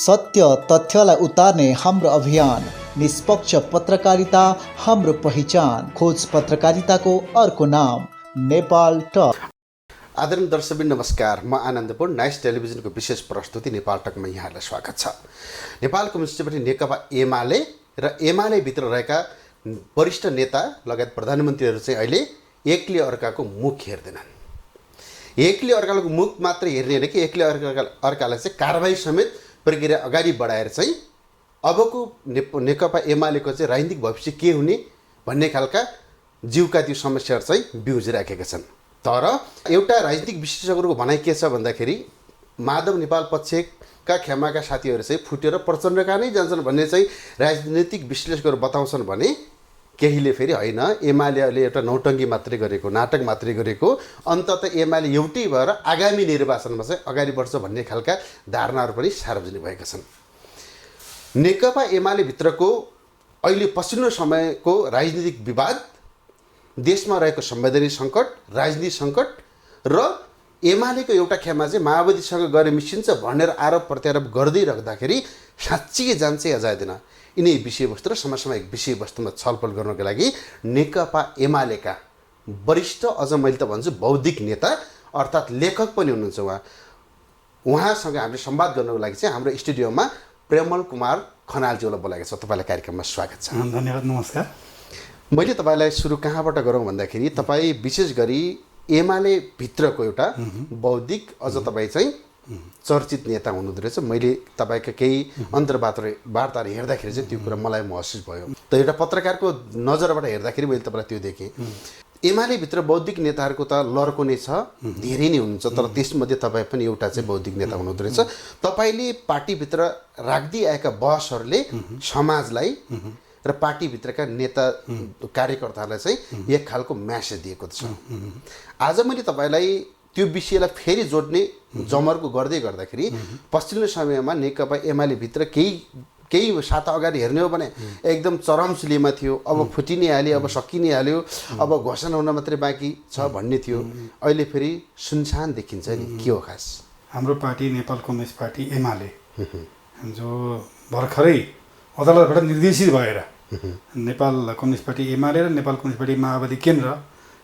सत्य तथ्यलाई उतार्ने हाम्रो अभियान, निष्पक्ष पत्रकारिता हाम्रो पहिचान, खोज पत्रकारिताको अर्को नाम नेपाल टक। आदरणीय दर्शकबिन नमस्कार, म आनन्दपुर नाइस टेलिभिजनको विशेष प्रस्तुति नेपाल टकमा यहाँलाई स्वागत छ। नेपाल कम्युनिस्ट पार्टी नेकपा एमाले र एमाले भित्र रहेका वरिष्ठ नेता लगायत प्रधानमन्त्रीहरू चाहिँ अहिले एकले अर्काको मुख हेर्दैनन्। एकले अर्काको मुख मात्र हेर्ने होइन कि एकले अर्कालाई चाहिँ कारबाही समेत प्रक्रिया अगाडि बढाएर चाहिँ अबको नेकपा एमालेको चाहिँ राजनीतिक भविष्य के हुने भन्ने खालका जीवका त्यो समस्याहरू चाहिँ बिउजिराखेका छन्। तर एउटा राजनीतिक विशेषज्ञहरूको भनाइ के छ भन्दाखेरि माधव नेपाल पक्षका खेमाका साथीहरू चाहिँ फुटेर प्रचण्डका नै जान्छन् भन्ने चाहिँ राजनीतिक विश्लेषकहरू बताउँछन् भने केहीले फेरि होइन, एमालेले एउटा नौटङ्गी मात्रै गरेको, नाटक मात्रै गरेको, अन्ततः एमाले एउटै भएर आगामी निर्वाचनमा चाहिँ अगाडि बढ्छ भन्ने खालका धारणाहरू पनि सार्वजनिक भएका छन्। नेकपा एमाले भित्रको अहिले पछिल्लो समयको राजनीतिक विवाद, देशमा रहेको संवैधानिक सङ्कट, राजनीतिक सङ्कट र एमालेको एउटा खेमा चाहिँ माओवादीसँग गएर मिसिन्छ भनेर आरोप प्रत्यारोप गर्दै राख्दाखेरि साँच्चै जान्छ या जाँदैन, यिनै विषयवस्तु र समसामयिक विषयवस्तुमा छलफल गर्नको लागि नेकपा एमालेका वरिष्ठ, अझ मैले त भन्छु बौद्धिक नेता अर्थात् लेखक पनि हुनुहुन्छ उहाँसँग हामीले संवाद गर्नको लागि चाहिँ हाम्रो स्टुडियोमा प्रेमल कुमार खनालज्यूलाई बोलाएको छ। तपाईँलाई कार्यक्रममा स्वागत छ। धन्यवाद, नमस्कार। मैले तपाईँलाई सुरु कहाँबाट गरौँ भन्दाखेरि तपाईँ विशेष गरी एमाले भित्रको एउटा बौद्धिक, अझ तपाईँ चाहिँ चर्चित नेता हुनुहुँदो रहेछ। मैले तपाईँका केही अन्तर्वार्ताहरू हेर्दाखेरि चाहिँ त्यो कुरा मलाई महसुस भयो। त एउटा पत्रकारको नजरबाट हेर्दाखेरि मैले तपाईँलाई त्यो देखेँ। एमाले भित्र बौद्धिक नेताहरूको त लर्को नै छ, धेरै नै हुनुहुन्छ, तर त्यसमध्ये तपाईँ पनि एउटा चाहिँ बौद्धिक नेता हुनुहुँदो रहेछ। तपाईँले पार्टीभित्र राख्दै आएका बहसहरूले समाजलाई र पार्टीभित्रका नेता कार्यकर्ताहरूलाई चाहिँ एक खालको म्यासेज दिएको छ। आज मैले तपाईँलाई त्यो विषयलाई फेरि जोड्ने जमर्को गर्दै गर्दाखेरि पछिल्लो समयमा नेकपा एमाले भित्र केही साता अगाडि हेर्ने हो भने एकदम चरमसीमा थियो, अब फुटि नै हाल्यो, अब सकि नै हाल्यो, अब घोषणा हुन मात्रै बाँकी छ भन्ने थियो। अहिले फेरि सुनसान देखिन्छ नि, के हो खास? हाम्रो पार्टी नेपाल कम्युनिस्ट पार्टी एमाले जो भर्खरै अदालतबाट निर्देशित भएर नेपाल कम्युनिस्ट पार्टी एमाले र नेपाल कम्युनिस्ट पार्टी माओवादी केन्द्र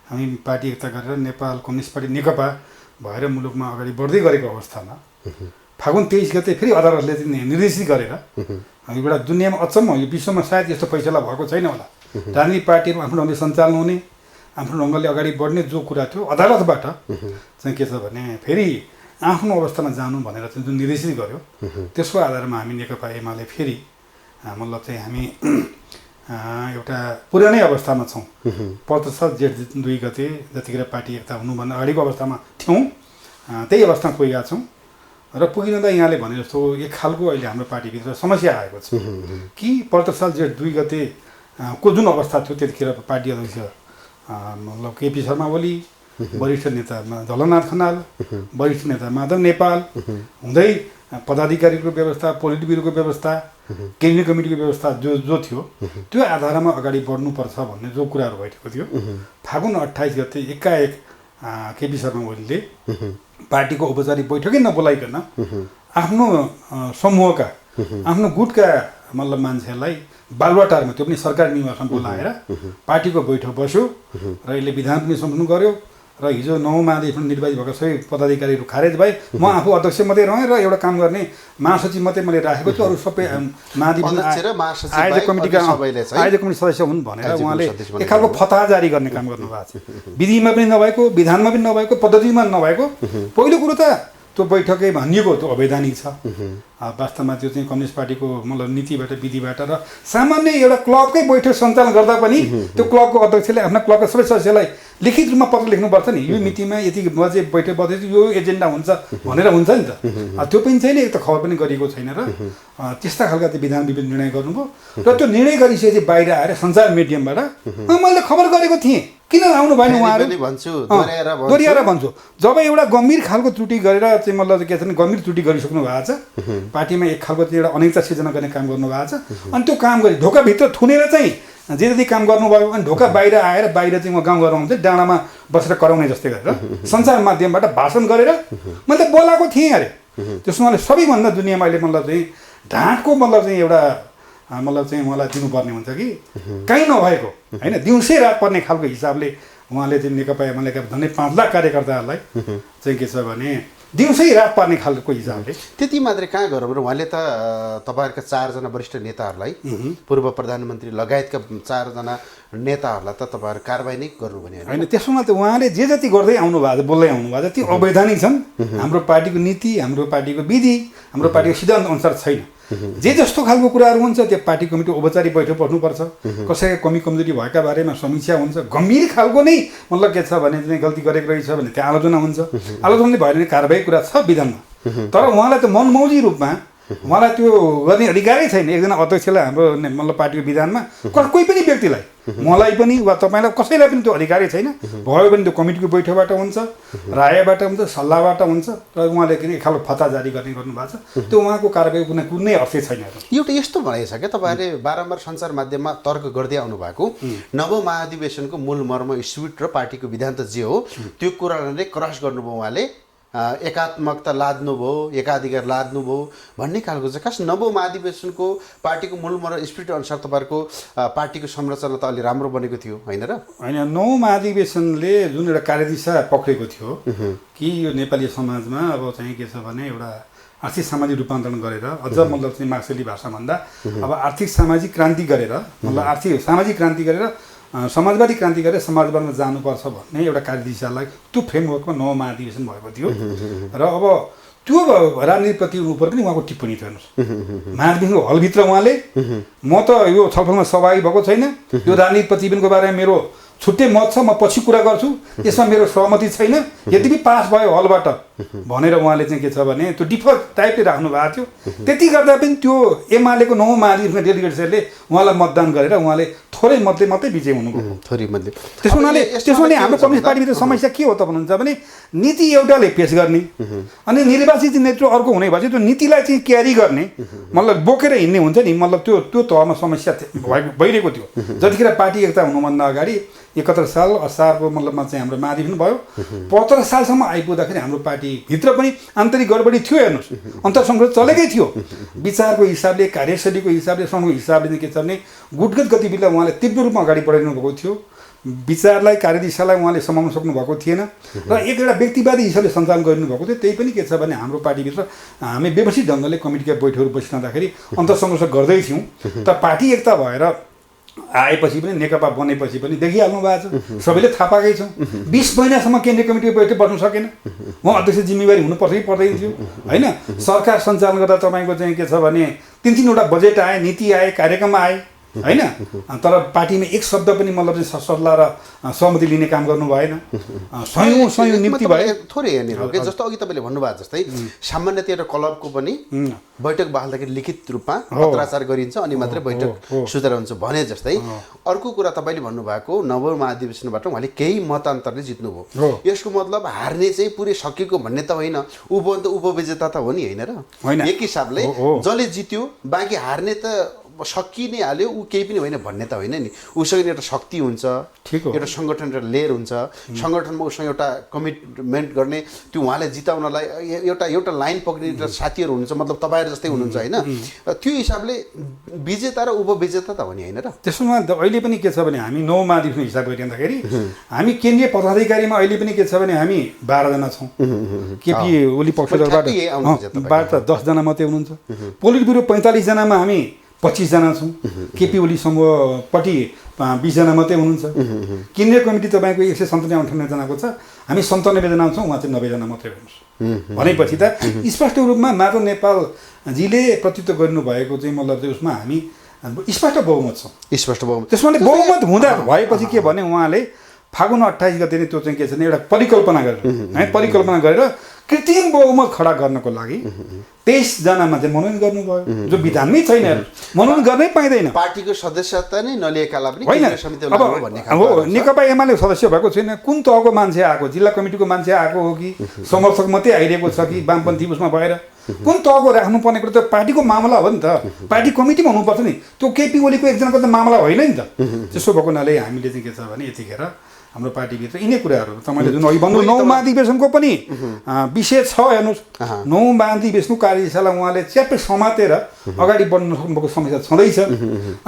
हामी पार्टी एकता गरेर नेपाल कम्युनिस्ट पार्टी नेकपा भएर मुलुकमा अगाडि बढ्दै गरेको अवस्थामा फागुन 23 गते फेरि अदालतले निर्देशित गरेर एउटा दुनियाँमा अचम्म, यो विश्वमा सायद यस्तो फैसला भएको छैन होला। राजनीतिक पार्टीहरू आफ्नो ढङ्गले सञ्चालन हुने, आफ्नो ढङ्गले अगाडि बढ्ने जो कुरा थियो अदालतबाट चाहिँ के छ भने फेरि आफ्नो अवस्थामा जानु भनेर चाहिँ जुन निर्देशित गर्यो, त्यसको आधारमा हामी नेकपा एमाले फेरि मतलब चाहिँ हामी एउटा पुरानै अवस्थामा छौँ। 25 जेठ 2 गते जतिखेर पार्टी एकता हुनुभन्दा अगाडिको अवस्थामा थियौँ, त्यही अवस्थामा पुगेका छौँ। र पुगिन त यहाँले भने जस्तो एक खालको अहिले हाम्रो पार्टीभित्र समस्या आएको छ कि 25 जेठ 2 गते को जुन अवस्था थियो त्यतिखेर पार्टी अध्यक्ष मतलब केपी शर्मा ओली, वरिष्ठ नेता झलनाथ खनाल, वरिष्ठ नेता माधव नेपाल हुँदै पदाधिकारीको व्यवस्था, पोलिट ब्युरोको व्यवस्था, केन्द्रीय कमिटीको व्यवस्था जो थियो त्यो आधारमा अगाडि बढ्नुपर्छ भन्ने जो कुराहरू भइरहेको थियो, फागुन 28 गते एकाएक केपी शर्मा ओलीले पार्टीको औपचारिक बैठकै नबोलाइकन आफ्नो समूहका, आफ्नो गुटका मतलब मान्छेहरूलाई बालुवाटारमा, त्यो पनि सरकारी निवासमा बोलाएर पार्टीको बैठक बस्यो र यसले विधान पनि सम्पन्न गर्यो। र हिजो 9 महाधिवेशन निर्वाचित भएका सबै पदाधिकारीहरू खारेज भए। म आफू अध्यक्ष मात्रै रहेँ र एउटा काम गर्ने महासचिव मात्रै मैले राखेको छु, अरू सबै महाधिवेशन आयोजक कमिटीका सदस्य हुन् भनेर उहाँले एक खालको फतवा जारी गर्ने काम गर्नुभएको छ। विधिमा पनि नभएको, विधानमा पनि नभएको, पद्धतिमा नभएको। पहिलो कुरो त त्यो बैठकै भनिएको त्यो अवैधानिक छ। वास्तवमा त्यो चाहिँ कम्युनिस्ट पार्टीको मतलब नीतिबाट, विधिबाट र सामान्य एउटा क्लबकै बैठक सञ्चालन गर्दा पनि त्यो क्लबको अध्यक्षले आफ्ना क्लबका सबै सदस्यलाई लिखित रूपमा पत्र लेख्नुपर्छ नि, यो मितिमा यति बजे बैठक बस्दैछ, यो एजेन्डा हुन्छ भनेर हुन्छ नि त। त्यो पनि छैन, एक त खबर पनि गरिएको छैन र त्यस्ता खालका त्यो विधान विभिन्न निर्णय गर्नुभयो। र त्यो निर्णय गरिसकेपछि बाहिर आएर सञ्चार मिडियमबाट मैले खबर गरेको थिएँ, किन आउनु भएन उहाँहरू दोहोऱ्याएर भन्छु। जब एउटा गम्भीर खालको त्रुटि गरेर चाहिँ मतलब के छ भने गम्भीर त्रुटि गरिसक्नु भएको छ, पार्टीमा एक खालको चाहिँ एउटा अनिच्छा सिर्जना गर्ने काम गर्नुभएको छ, अनि त्यो काम गरी ढोकाभित्र थुनेर चाहिँ जे जति काम गर्नुभयो अनि ढोका बाहिर आएर बाहिर चाहिँ म गाउँघरमा हुन्छ डाँडामा बसेर कराउने जस्तै गरेर सञ्चार माध्यमबाट भाषण गरेर मैले त बोलाएको थिएँ अरे। त्यसमा सबैभन्दा दुनियाँमा अहिले मतलब चाहिँ ढाँटको मतलब चाहिँ एउटा मतलब चाहिँ उहाँलाई दिनुपर्ने हुन्छ कि कहीँ नभएको होइन दिउँसै रात पर्ने खालको हिसाबले उहाँले चाहिँ नेकपा एमालेका झन्डै 5 लाख कार्यकर्ताहरूलाई चाहिँ के छ भने दिउँसै रात पर्ने खालको हिसाबले त्यति मात्रै कहाँ गरौँ र उहाँले त तपाईँहरूका 4 जना वरिष्ठ नेताहरूलाई पूर्व प्रधानमन्त्री लगायतका 4 जना नेताहरूलाई त तपाईँहरू कारबाही नै गर्नु भने होइन त्यसमा त उहाँले जे जति गर्दै आउनु भएको छ बोल्दै आउनु भएको छ त्यो अवैधानिक छन् हाम्रो पार्टीको नीति हाम्रो पार्टीको विधि हाम्रो पार्टीको सिद्धान्त अनुसार छैन जे जस्तो खालको कुराहरू हुन्छ त्यो पार्टी कमिटी औपचारिक बैठक बस्नुपर्छ कसैको कमी कमजोरी भएका बारेमा समीक्षा हुन्छ गम्भीर खालको नै मतलब के छ भने चाहिँ गल्ती गरेको रहेछ भने त्यहाँ आलोचना हुन्छ आलोचनाले भएन भने कारबाही कुरा छ विधानमा तर उहाँलाई त मनमौजी रूपमा उहाँलाई त्यो गर्ने अधिकारै छैन एकजना अध्यक्षलाई हाम्रो मतलब पार्टीको विधानमा कोही पनि व्यक्तिलाई मलाई पनि वा तपाईँलाई कसैलाई पनि त्यो अधिकारै छैन भयो भने त्यो कमिटीको बैठकबाट हुन्छ रायबाट हुन्छ सल्लाहबाट हुन्छ र उहाँले किन एक खालको फता जारी गर्ने गर्नुभएको छ त्यो उहाँको कारबाहीको कुनै अर्थै छैन एउटा यस्तो भएछ क्या तपाईँहरूले बारम्बार सञ्चार माध्यममा तर्क गर्दै आउनु भएको नव महाधिवेशनको मूल मर्म स्पिरिट र पार्टीको विधान त जे हो त्यो कुरालाई क्रस गर्नुभयो उहाँले एकात्मकता लाद्नुभयो एकाधिकार लाद्नुभयो भन्ने खालको चाहिँ खास नव महाधिवेशनको पार्टीको मूल मर्म स्पिरिट अनुसार तपाईँहरूको पार्टीको संरचना त अलि राम्रो बनेको थियो होइन र होइन नौ महाधिवेशनले जुन एउटा कार्यदिशा पक्रेको थियो कि यो नेपाली समाजमा अब चाहिँ के छ भने एउटा आर्थिक सामाजिक रूपान्तरण गरेर अझ मतलब चाहिँ मार्क्सवादी भाषा भन्दा अब आर्थिक सामाजिक क्रान्ति गरेर मतलब आर्थिक सामाजिक क्रान्ति गरेर समाजवादी क्रान्ति गरेर समाजवादमा जानुपर्छ भन्ने एउटा कार्यदिशालाई त्यो फ्रेमवर्कमा नव महाधिवेशन भएको थियो र अब त्यो राजनीतिप्रति उपर पनि उहाँको टिप्पणी थियो हेर्नुहोस् महाधिवेशनको हलभित्र उहाँले म त यो छलफलमा सहभागी भएको छैन यो राजनीतिक प्रतिवेदनको बारेमा मेरो छुट्टै मत छ म पछि कुरा गर्छु यसमा मेरो सहमति छैन यद्यपि पास भयो हलबाट भनेर उहाँले चाहिँ के छ भने त्यो डिफल्ट टाइपले राख्नु भएको थियो त्यति गर्दा पनि त्यो एमालेको नौ महाधिवेशनका डेलिगेट्सहरूले उहाँलाई मतदान गरेर उहाँले थोरै मतले मात्रै विजय हुनुभयो थोरै मतले त्यसमा हाम्रो कम्युनिस्ट पार्टीभित्र समस्या के हो त भन्नुहुन्छ भने नीति एउटाले पेश गर्ने अनि निर्वाचित नेतृत्व अर्को हुने भएपछि त्यो नीतिलाई चाहिँ क्यारी गर्ने मतलब बोकेर हिँड्ने हुन्छ नि मतलब त्यो तहमा समस्या भइरहेको थियो जतिखेर पार्टी एकता हुनुभन्दा अगाडि 71 साल असारको मतलबमा चाहिँ हाम्रो महाधिवेशन भयो 75 सालसम्म आइपुग्दाखेरि हाम्रो पार्टीभित्र पनि आन्तरिक गडबडी थियो हेर्नुहोस् अन्तर्सङ्घर्ष चलेकै थियो विचारको हिसाबले कार्यशैलीको हिसाबले सङ्घको हिसाबले के छ भने गुटगत गतिविधिलाई उहाँले तीव्र रूपमा अगाडि बढाइनु भएको थियो विचारलाई कार्यदिशालाई उहाँले समाउन सक्नु भएको थिएन र एउटा व्यक्तिवादी हिसाबले सञ्चालन गरिनु भएको थियो त्यही पनि के छ भने हाम्रो पार्टीभित्र हामी व्यवस्थित ढङ्गले कमिटीका बैठकहरू बसिरहँदाखेरि अन्तर्सङ्घर्ष गर्दै थियौँ तर पार्टी एकता भएर आएपछि पनि नेकपा बनेपछि पनि देखिहाल्नु भएको छ सबैले थाहा पाएकै छौँ 20 महिनासम्म केन्द्रीय कमिटीको बैठक बस्नु सकेन म अध्यक्ष जिम्मेवारी हुनु पर्दैन थियो होइन सरकार सञ्चालन गर्दा तपाईँको चाहिँ के छ भने 3-3वटा बजेट आए नीति आए कार्यक्रम आए होइन तर पार्टीमा एक शब्द पनि मतलब चाहिँ सल्लाह र सहमति लिने काम गर्नु भएन सयौं निम्ति भए थोरै यहाँनिर हो कि जस्तो अघि तपाईँले भन्नुभएको जस्तै सामान्यतया एउटा क्लबको पनि बैठक बहाल्दाखेरि लिखित रूपमा पत्राचार गरिन्छ अनि मात्रै बैठक सुधार हुन्छ भने जस्तै अर्को कुरा तपाईँले भन्नुभएको नव महाधिवेशनबाट उहाँले केही मतान्तरले जित्नुभयो यसको मतलब हार्ने चाहिँ पुरै सकिएको भन्ने त होइन उपविजेता त हो नि होइन र एक हिसाबले जसले जित्यो बाँकी हार्ने त सकि नै हाल्यो ऊ केही पनि होइन भन्ने त होइन नि उसँग एउटा शक्ति हुन्छ एउटा सङ्गठन एउटा लेयर हुन्छ सङ्गठनमा उसँग एउटा कमिटमेन्ट गर्ने त्यो उहाँलाई जिताउनलाई एउटा लाइन पक्रिने एउटा साथीहरू हुनुहुन्छ मतलब तपाईँहरू जस्तै हुनुहुन्छ होइन त्यो हिसाबले विजेता र उपविजेता त हो नि होइन र त्यसमा अहिले पनि के छ भने हामी 9 महाधिवेशन हिसाब गरिरहँदाखेरि हामी केन्द्रीय पदाधिकारीमा अहिले पनि के छ भने हामी 12 जना छौँ केपी ओली पक्षबाट 10 जना मात्रै हुनुहुन्छ पोलिट ब्युरो 45 जनामा हामी 25 जना छौँ केपी ओली समूहपट्टि 20 जना मात्रै हुनुहुन्छ केन्द्रीय कमिटी तपाईँको 197 जनाको छ हामी 97 जना छौँ उहाँ चाहिँ 90 जना मात्रै हुनुहुन्छ भनेपछि त स्पष्ट रूपमा माधव नेपालजीले प्रतित्व गर्नुभएको चाहिँ मतलब चाहिँ उसमा हामी स्पष्ट बहुमत छौँ स्पष्ट बहुमत त्यसमा बहुमत हुँदा भएपछि के भने उहाँले फागुन 28 गते नै त्यो चाहिँ के छ भने एउटा परिकल्पना गरेर कृत्रिम बहुमत खडा गर्नको लागि 23 जनामा चाहिँ मनोनयन गर्नुभयो जो विधानमै छैन मनोनयन गर्नै पाइँदैन पार्टीको सदस्यता नै नलिएकालाई पनि केन्द्रीय समितिमा लाग्नु भन्ने हो नेकपा एमाले सदस्य भएको छैन कुन तहको मान्छे आएको जिल्ला कमिटीको मान्छे आएको हो कि समर्थक मात्रै आइरहेको छ कि वामपन्थी उसमा भएर कुन तहको राख्नुपर्ने कुरा त पार्टीको मामला हो नि त पार्टी कमिटीमा हुनुपर्छ नि त्यो केपी ओलीको एकजनाको त मामला होइन नि त त्यसो भएको हुनाले हामीले चाहिँ के छ भने यतिखेर हाम्रो पार्टीभित्र यिनै कुराहरू तपाईँले जुन अघि भन्नु 9 महाधिवेशनको पनि विषय छ हेर्नुहोस् 9 महाधिवेशनको कार्यशाला उहाँले च्याप्पै समातेर अगाडि बढ्न सक्नुभएको समस्या छँदैछ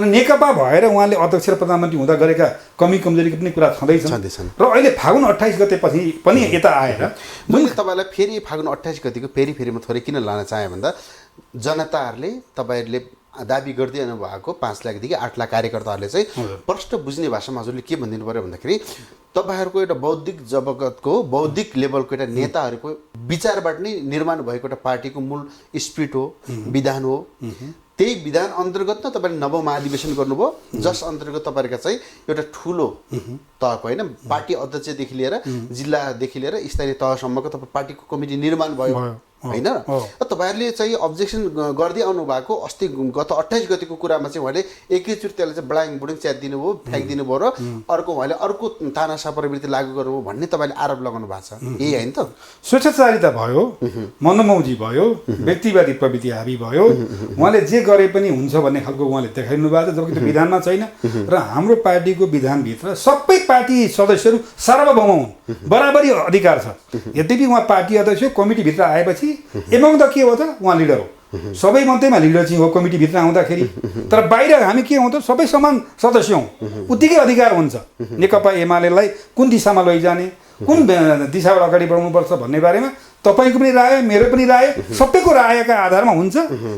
अनि नेकपा भएर उहाँले अध्यक्ष र प्रधानमन्त्री हुँदा गरेका कमी कमजोरीको पनि कुरा छँदैछन् र अहिले फागुन 28 गतेपछि पनि यता आएर मैले तपाईँलाई फेरि फागुन 28 गतिको फेरिमा थोरै किन लान चाहेँ भन्दा जनताहरूले तपाईँहरूले दाबी गर्दै आउनुभएको 5 लाखदेखि 8 लाख कार्यकर्ताहरूले चाहिँ प्रष्ट बुझ्ने भाषामा हजुरले के भनिदिनु पर्यो भन्दाखेरि तपाईँहरूको एउटा बौद्धिक जगतको बौद्धिक लेभलको एउटा नेताहरूको विचारबाट नै निर्माण भएको एउटा पार्टीको मूल स्पिरिट हो विधान हो त्यही विधान अन्तर्गत न तपाईँले नव महाधिवेशन गर्नुभयो जस अन्तर्गत तपाईँहरूका चाहिँ एउटा ठुलो तहको होइन पार्टी अध्यक्षदेखि लिएर जिल्लादेखि लिएर स्थानीय तहसम्मको तपाईँ पार्टीको कमिटी निर्माण भयो होइन तपाईँहरूले चाहिँ अब्जेक्सन गर्दै आउनु भएको अस्ति गत 28 गतिको कुरामा चाहिँ उहाँले एकैचोटि त्यसलाई चाहिँ बडाङ बुडिङ च्यातिदिनु भयो फ्याँकिदिनु भयो र अर्को उहाँले अर्को तानासा प्रवृत्ति लागू गर्नुभयो भन्ने तपाईँले आरोप लगाउनु भएको छ यही होइन त स्वेच्छाचारिता भयो मनमौजी भयो व्यक्तिवादी प्रवृत्ति हाबी भयो उहाँले जे गरे पनि हुन्छ भन्ने खालको उहाँले देखाइदिनु भएको छ जबकि त्यो विधानमा छैन र हाम्रो पार्टीको विधानभित्र सबै पार्टी सदस्यहरू सार्वभौम हुन् बराबरी अधिकार छ यद्यपि उहाँ पार्टी अध्यक्ष कमिटीभित्र आएपछि एमङ त के हो त उहाँ लिडर हो सबै मध्येमा लिडर चाहिँ हो कमिटीभित्र आउँदाखेरि तर बाहिर हामी के हौँ त सबै समान सदस्य हौँ उत्तिकै अधिकार हुन्छ नेकपा एमालेलाई कुन दिशामा लैजाने कुन दिशाबाट अगाडि बढाउनुपर्छ भन्ने बारेमा तपाईँको पनि राय मेरो पनि राय सबैको रायका आधारमा हुन्छ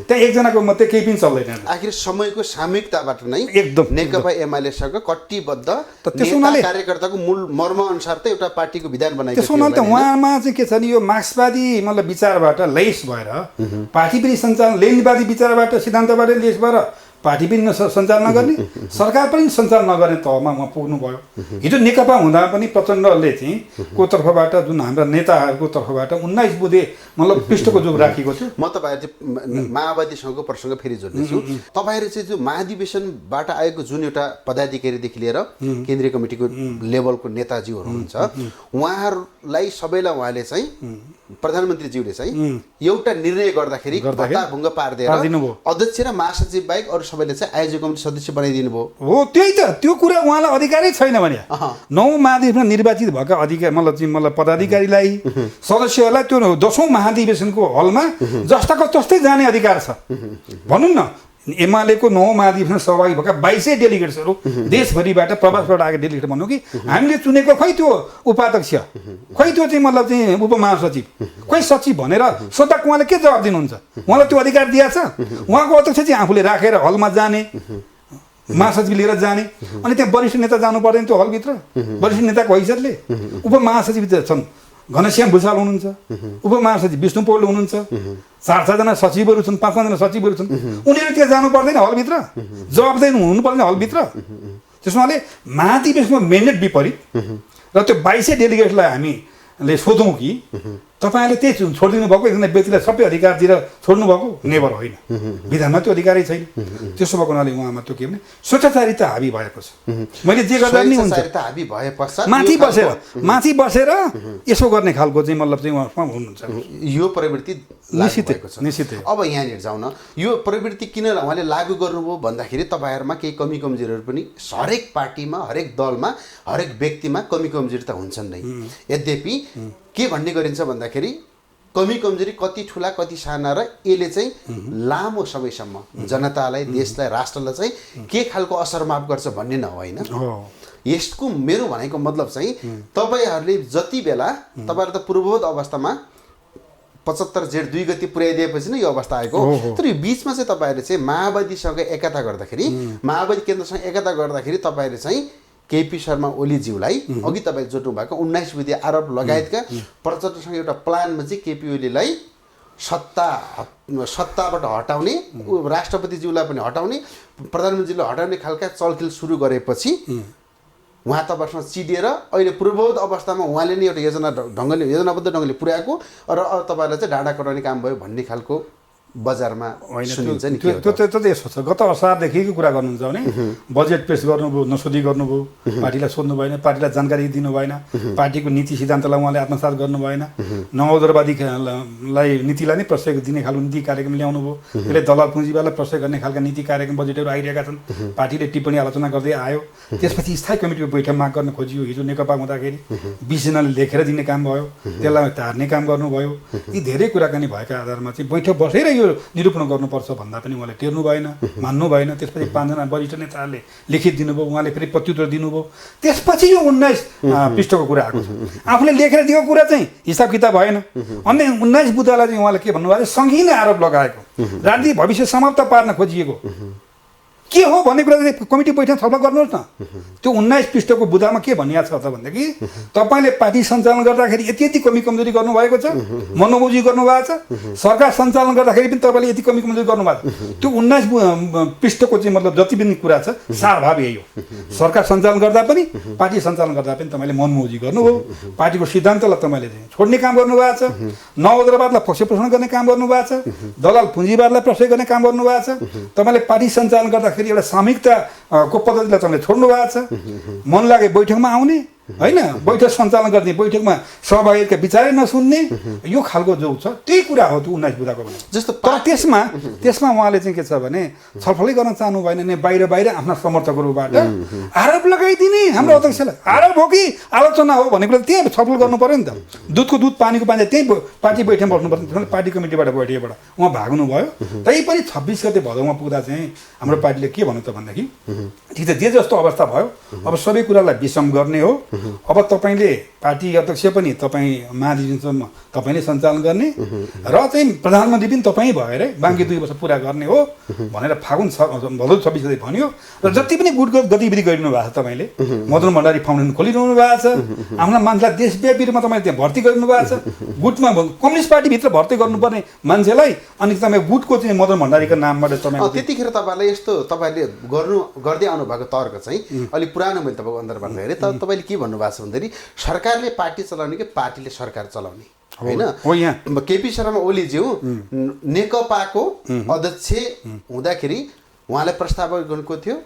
त्यहाँ एकजनाको मात्रै केही पनि चल्दैन आखिर समयको सामूहिकताबाट नै एकदम नेकपा एमालेसँग कट्टिबद्ध त्यसो हुनाले कार्यकर्ताको मूल मर्म अनुसार त एउटा पार्टीको विधान बनाएको त्यसो हुनाले त उहाँमा चाहिँ के छ नि यो मार्क्सवादी मतलब विचारबाट लेस भएर पार्टी पनि सञ्चालन लेनिनवादी विचारबाट सिद्धान्तबाट लेस भएर पार्टी पनि सञ्चालन नगर्ने सरकार पनि सञ्चालन नगर्ने तहमा उहाँ पुग्नुभयो हिजो नेकपा हुँदा पनि प्रचण्डले चाहिँ को तर्फबाट जुन हाम्रा नेताहरूको तर्फबाट 19 बुँदे मतलब पृष्ठको जो राखेको थियो म तपाईँहरू चाहिँ माओवादीसँगको प्रसङ्ग फेरि जोड्नेछु तपाईँहरू चाहिँ जो महाधिवेशनबाट आएको जुन एउटा पदाधिकारीदेखि लिएर केन्द्रीय कमिटीको लेभलको नेताजीहरू हुनुहुन्छ उहाँहरूलाई सबैलाई उहाँले चाहिँ प्रधानमन्त्रीज्यूले चाहिँ एउटा निर्णय गर्दाखेरि भत्ताभुङ्ग पारिदिएर अध्यक्ष र महासचिव बाहेक अरू सबैले चाहिँ आयोजक कमिटी सदस्य बनाइदिनु भयो हो त्यही त त्यो कुरा उहाँलाई अधिकारै छैन भने 9 महाधिवेशनमा निर्वाचित भएका अधिकारी मतलब पदाधिकारीलाई सदस्यहरूलाई त्यो 10औं महाधिवेशनको हलमा जस्ताको तस्तै जाने अधिकार छ भनौँ न एमालेको 9 महाधिवेशन सहभागी भएका 22 डेलिगेट्सहरू देशभरिबाट प्रवासबाट आएका डेलिगेट भनौँ कि हामीले चुनेको खै त्यो उपाध्यक्ष खै त्यो चाहिँ मतलब चाहिँ उपमहासचिव खै सचिव भनेर सोद्धा उहाँले के जवाब दिनुहुन्छ उहाँलाई त्यो अधिकार दिएको छ उहाँको अध्यक्ष चाहिँ आफूले राखेर हलमा जाने महासचिव लिएर जाने अनि त्यहाँ वरिष्ठ नेता जानु पर्दैन त्यो हलभित्र वरिष्ठ नेताको हैसियतले उपमहासचिव छन् घनश्याम भुषाल हुनुहुन्छ उपमहासचिव विष्णु पौडेल हुनुहुन्छ 4-4जना सचिवहरू छन् 5-5जना सचिवहरू छन् उनीहरू त्यहाँ जानु पर्दैन हलभित्र जवाबदेही हुनु पर्दैन हलभित्र त्यसमाले महाधिवेशनको मेन्डेट विपरीत र त्यो 22 डेलिगेट्सलाई हामीले सोधौँ कि तपाईँले त्यही छोडिदिनु भएको एकजना व्यक्तिलाई सबै अधिकार दिएर छोड्नु भएको नेभर होइन विधानमा त्यो अधिकारै छैन त्यसो भएको हुनाले उहाँमा त्यो के भने स्वेच्छाचारिता हाबी भएको छ मैले जे गर्दा पनि हुन्छ हाबी भए पश्चात माथि बसेर यसो गर्ने खालको चाहिँ मतलब चाहिँ उहाँ हुनुहुन्छ यो प्रवृत्ति निश्चितै अब यहाँनिर जाउँ न यो प्रवृत्ति किन उहाँले लागू गर्नुभयो भन्दाखेरि तपाईँहरूमा केही कमी कमजोरीहरू पनि हरेक पार्टीमा हरेक दलमा हरेक व्यक्तिमा कमी कमजोरी त हुन्छन् नै यद्यपि के भन्ने गरिन्छ भन्दाखेरि कमी कमजोरी कति ठुला कति साना र यसले चाहिँ लामो समयसम्म जनतालाई देशलाई राष्ट्रलाई चाहिँ के खालको असर माफ गर्छ भन्ने नहोइन यसको मेरो भनेको मतलब चाहिँ तपाईँहरूले जति बेला तपाईँहरू त पूर्ववत अवस्थामा 75 जेठ 2 गति पुर्याइदिएपछि नै यो अवस्था आएको तर यो बिचमा चाहिँ तपाईँहरूले चाहिँ माओवादीसँग एकता गर्दाखेरि माओवादी केन्द्रसँग एकता गर्दाखेरि तपाईँहरूले चाहिँ केपी शर्मा ओलीज्यूलाई अघि तपाईँ जोड्नु भएको 19 बुँदे आरोप लगायतका प्रचण्डसँग एउटा प्लानमा चाहिँ केपी ओलीलाई सत्ताबाट हटाउने राष्ट्रपतिज्यूलाई पनि हटाउने प्रधानमन्त्रीलाई हटाउने खालका चलखेल सुरु गरेपछि उहाँ तपाईँसँग चिडिएर अहिले पूर्ववत अवस्थामा उहाँले नै एउटा योजनाबद्ध ढङ्गले पुर्याएको र तपाईँलाई चाहिँ डाँडा कटाउने काम भयो भन्ने खालको बजारमा होइन सुनिन्छ नि त्यो त्यो त्यो यसो छ। गत असारदेखिको कुरा गर्नुहुन्छ भने बजेट पेश गर्नुभयो, नसोधी गर्नुभयो, पार्टीलाई सोध्नु भएन, पार्टीलाई जानकारी दिनु भएन, पार्टीको नीति सिद्धान्तलाई उहाँले आत्मसात गर्नु भएन, नवोदरवादीलाई नीतिलाई नै प्रश्रय दिने खालको नीति कार्यक्रम ल्याउनु भयो। त्यसले दलाल पुँजीवादलाई प्रश्रय गर्ने खालका नीति कार्यक्रम बजेटहरू आइरहेका छन्। पार्टीले टिप्पणी आलोचना गर्दै आयो। त्यसपछि स्थायी कमिटीको बैठक माग गर्न खोजियो। हिजो नेकपा हुँदाखेरि 20 जनाले लेखेर दिने काम भयो, त्यसलाई टार्ने काम गर्नुभयो। यी धेरै कुराकानी भएका आधारमा चाहिँ बैठक बसेर यो निरूपण गर्नुपर्छ भन्दा पनि उहाँले टेर्नु भएन, मान्नु भएन। त्यसपछि 5 जना वरिष्ठ नेताहरूले लिखित दिनुभयो, उहाँले फेरि प्रत्युत्तर दिनुभयो। त्यसपछि यो 19 पृष्ठको कुरा आएको छ। आफूले लेखेर दिएको कुरा चाहिँ हिसाब किताब भएन। अन्य 19 बुदालाई चाहिँ उहाँले के भन्नुभएको, सङ्गीन आरोप लगाएको, राजनीतिक भविष्य समाप्त पार्न खोजिएको के हो भन्ने कुरा चाहिँ कमिटी बैठक छलफल गर्नुहोस् न। त्यो 19 पृष्ठको बुदामा के भनिएको छ त भनेदेखि तपाईँले पार्टी सञ्चालन गर्दाखेरि यति यति कमी कमजोरी गर्नुभएको छ, मनोबुझी गर्नुभएको छ। सरकार सञ्चालन गर्दाखेरि पनि तपाईँले यति कमी कमजोरी गर्नुभएको छ। त्यो 19 पृष्ठको चाहिँ मतलब जति पनि कुरा छ सारभाव यही हो। सरकार सञ्चालन गर्दा पनि, पार्टी सञ्चालन गर्दा पनि तपाईँले मनमोजी गर्नुभयो, पार्टीको सिद्धान्तलाई तपाईँले छोड्ने काम गर्नुभएको छ, नवोदरवादलाई पक्षपोषण गर्ने काम गर्नुभएको छ, दलाल पुँजीवादलाई प्रश्रय गर्ने काम गर्नुभएको छ। तपाईँले पार्टी सञ्चालन गर्दाखेरि एउटा सामूहिकताको पद्धतिलाई तपाईँले छोड्नु भएको छ। मन लागे बैठकमा आउने होइन, बैठक सञ्चालन गर्ने, बैठकमा सहभागीका विचारै नसुन्ने, यो खालको जो छ त्यही कुरा हो त्यो 19 बुदाको भने। जस्तो तर त्यसमा उहाँले चाहिँ के छ भने छलफलै गर्न चाहनु भएन नि। बाहिर आफ्ना समर्थकहरूबाट आरोप लगाइदिने हाम्रो अध्यक्षलाई। आरोप हो कि आलोचना हो भन्ने कुरा त्यही छलफल गर्नु पर्यो नि त। दुधको दुध पानीको पानी त्यही पार्टी बैठकमा बस्नुपर्छ। पार्टी कमिटीबाट बैठकबाट उहाँ भाग्नु भयो। तैपनि 26 गते भदौमा पुग्दा चाहिँ हाम्रो पार्टीले के भन्नु त भनेदेखि ठिक छ, जे जस्तो अवस्था भयो अब सबै कुरालाई विषम गर्ने हो। अब तपाईँले पार्टी अध्यक्ष पनि तपाईँ, महाधिवेशनसम्म तपाईँले सञ्चालन गर्ने र चाहिँ प्रधानमन्त्री पनि तपाईँ भएर बाँकी 2 वर्ष पुरा गर्ने हो भनेर फागुन भदौ 26 गते भन्यो। र जति पनि गुटगत गतिविधि गरिरहनु भएको छ तपाईँले, मदन भण्डारी फाउन्डेसन खोलिरहनु भएको छ, आफ्ना मान्छेलाई देशव्यापी रूपमा तपाईँले त्यहाँ भर्ती गरिरहनु भएको छ। गुटमा कम्युनिस्ट पार्टीभित्र भर्ती गर्नुपर्ने मान्छेलाई अनि तपाईँ गुटको चाहिँ मदन भण्डारीको नामबाट तपाईँ त्यतिखेर तपाईँलाई यस्तो तपाईँले गर्दै आउनु भएको तर्क चाहिँ अलिक पुरानो मैले तपाईँको अन्तर्वार्ता हेरेँ। तर तपाईँले के भन्नुभएको छ भन्दाखेरि सरकारले पार्टी चलाउने कि पार्टीले सरकार चलाउने होइन। केपी शर्मा ओलीज्यू नेकपाको अध्यक्ष हुँदाखेरि उहाँलाई प्रस्ताव गर्नुको थियो।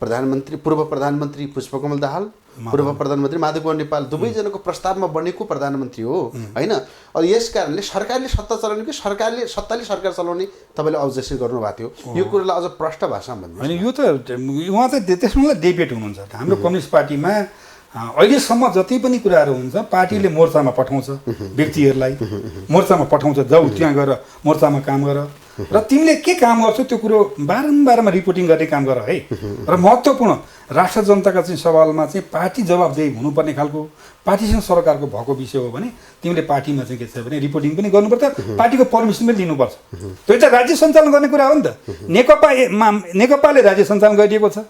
पूर्व प्रधानमन्त्री पुष्पकमल दाहाल, पूर्व प्रधानमन्त्री माधवकुमार नेपाल दुवैजनाको प्रस्तावमा बनेको प्रधानमन्त्री हो होइन। अब यस कारणले सरकारले सत्ता चलाउने कि सत्ताले सरकार चलाउने तपाईँले अब्जेक्सन गर्नुभएको थियो। यो कुरालाई अझ प्रष्ट भाषामा भन्नु होइन। यो त उहाँ चाहिँ त्यसमा डेबिट हुनुहुन्छ। हाम्रो कम्युनिस्ट पार्टीमा अहिलेसम्म जति पनि कुराहरू हुन्छ पार्टीले मोर्चामा पठाउँछ, व्यक्तिहरूलाई मोर्चामा पठाउँछ, जाऊ त्यहाँ गएर मोर्चामा काम गर र तिमीले के काम गर्छौ त्यो कुरो बारम्बारमा रिपोर्टिङ गर्ने काम गर है। र महत्त्वपूर्ण राष्ट्र जनताका चाहिँ सवालमा चाहिँ पार्टी जवाबदेही हुनुपर्ने खालको पार्टीसँग सरकारको भएको विषय हो भने तिमीले पार्टीमा चाहिँ के छ भने रिपोर्टिङ पनि गर्नुपर्छ, पार्टीको पर्मिसन पनि लिनुपर्छ। त्यो चाहिँ राज्य सञ्चालन गर्ने कुरा हो नि त। नेकपाले राज्य सञ्चालन गरिएको छ।